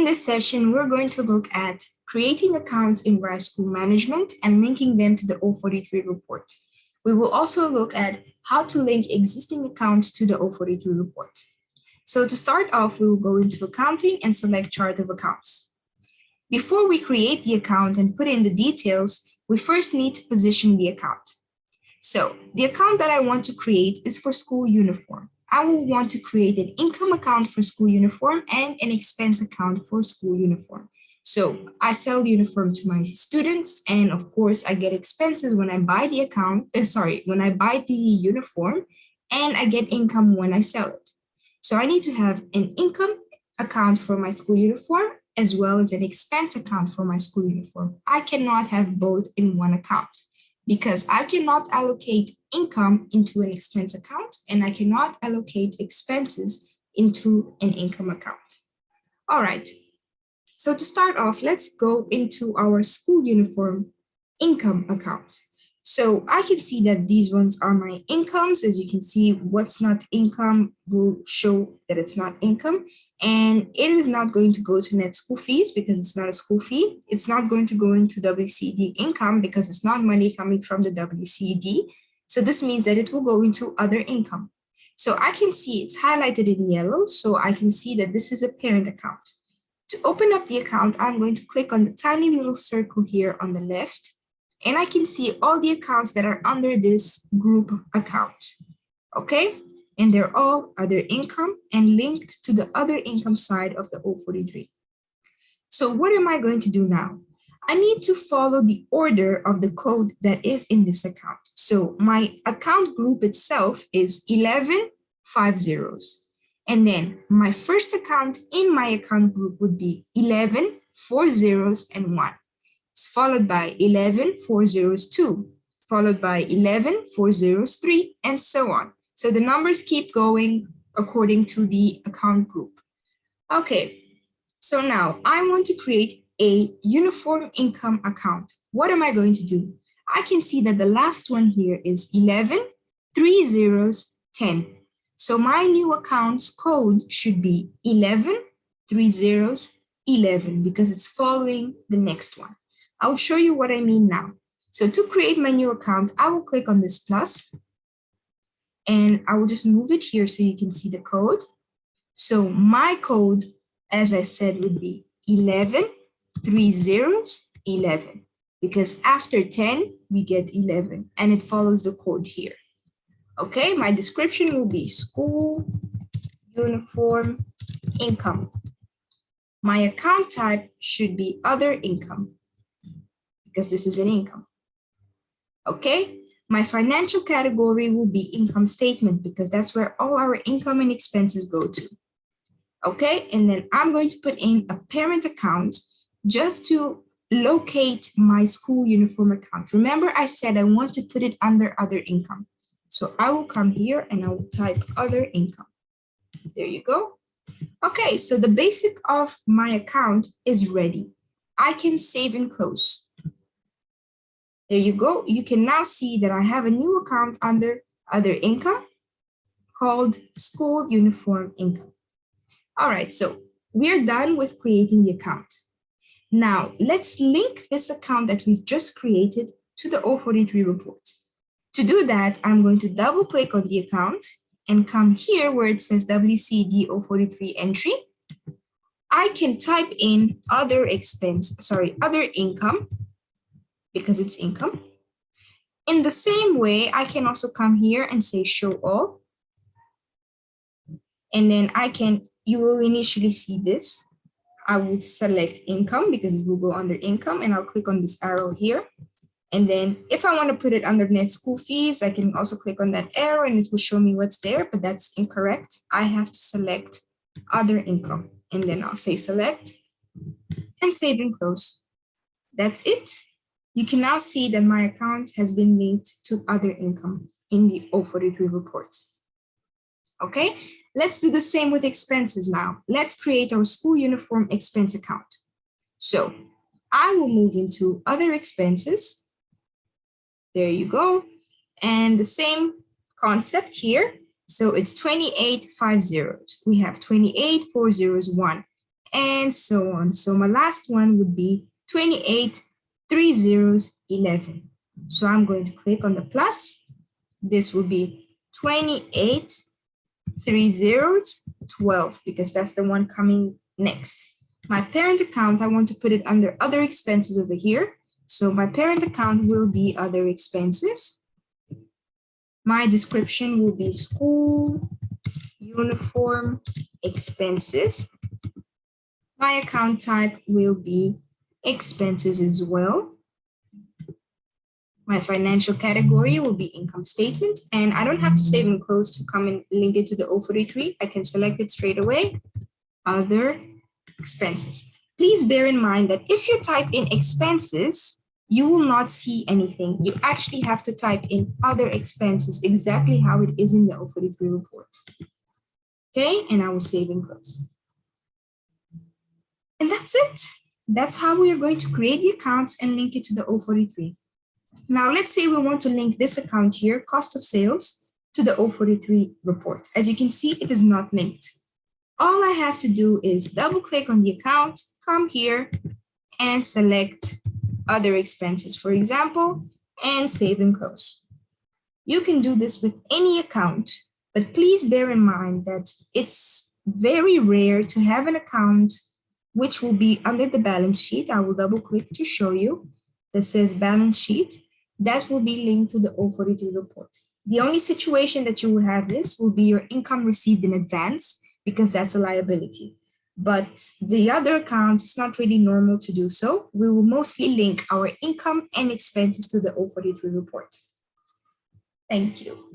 In this session, we're going to look at creating accounts in Rice School Management and linking them to the 043 report. We will also look at how to link existing accounts to the 043 report. So to start off, we will go into accounting and select chart of accounts. Before we create the account and put in the details, we first need to position the account. So the account that I want to create is for school uniform. I will want to create an income account for school uniform and an expense account for school uniform. So I sell uniform to my students, and of course I get expenses when I buy the when I buy the uniform, and I get income when I sell it. So I need to have an income account for my school uniform as well as an expense account for my school uniform. I cannot have both in one account, because I cannot allocate income into an expense account and I cannot allocate expenses into an income account. All right, so to start off, let's go into our school uniform income account. So I can see that these ones are my incomes. As you can see, what's not income will show that it's not income. And it is not going to go to net school fees because it's not a school fee. It's not going to go into WCED income because it's not money coming from the WCED. So this means that it will go into other income. So I can see it's highlighted in yellow, so I can see that this is a parent account. To open up the account, I'm going to click on the tiny little circle here on the left, and I can see all the accounts that are under this group account, okay? And they're all other income and linked to the other income side of the 043. So what am I going to do now? I need to follow the order of the code that is in this account. So my account group itself is 11 5 zeros. And then my first account in my account group would be 11 4 zeros and 1. It's followed by 11 4 zeros 2, followed by 11 4 zeros 3, and so on. So the numbers keep going according to the account group. Okay, so now I want to create a uniform income account. What am I going to do? I can see that the last one here is 11 3 zeros 10. So my new account's code should be 11 3 zeros 11 because it's following the next one. I'll show you what I mean now. So to create my new account, I will click on this plus, and I will just move it here so you can see the code. So my code, as I said, would be 11 3 zeros 11, because after 10 we get 11, and it follows the code here. Okay, my description will be school uniform income. My account type should be other income, because this is an income. Okay, my financial category will be income statement, because that's where all our income and expenses go to. Okay, and then I'm going to put in a parent account just to locate my school uniform account. Remember, I said I want to put it under other income. So I will come here and I will type other income. There you go. Okay, so the basic of my account is ready. I can save and close. There you go. You can now see that I have a new account under other income called school uniform income. All right, so we're done with creating the account. Now let's link this account that we've just created to the 043 report. To do that, I'm going to double click on the account and come here where it says WCED 043 entry. I can type in other income, because it's income. In the same way, I can also come here and say show all. And then you will initially see this. I will select income because it will go under income, and I'll click on this arrow here. And then if I want to put it under net school fees, I can also click on that arrow and it will show me what's there, but that's incorrect. I have to select other income, and then I'll say select and save and close. That's it. You can now see that my account has been linked to other income in the 043 report. Okay, let's do the same with expenses now. Let's create our school uniform expense account. So I will move into other expenses. There you go. And the same concept here. So it's 28 5 zeros. We have 28 4 zeros 1. and so on. So my last one would be 28, 3 zeros, 11. So I'm going to click on the plus. This will be 28, 3 zeros, 12, because that's the one coming next. My parent account, I want to put it under other expenses over here. So my parent account will be other expenses. My description will be school uniform expenses. My account type will be expenses as well. My financial category will be income statement, and I don't have to save and close to come and link it to the 043. I can select it straight away. Other expenses. Please bear in mind that if you type in expenses, you will not see anything. You actually have to type in other expenses exactly how it is in the 043 report. Okay, and I will save and close. And that's it. That's how we are going to create the accounts and link it to the 043. Now, let's say we want to link this account here, cost of sales, to the 043 report. As you can see, it is not linked. All I have to do is double click on the account, come here and select other expenses, for example, and save and close. You can do this with any account, but please bear in mind that it's very rare to have an account which will be under the balance sheet. I will double click to show you that says balance sheet. That will be linked to the 043 report. The only situation that you will have this will be your income received in advance, because that's a liability. But the other account is not really normal to do so. We will mostly link our income and expenses to the 043 report. Thank you.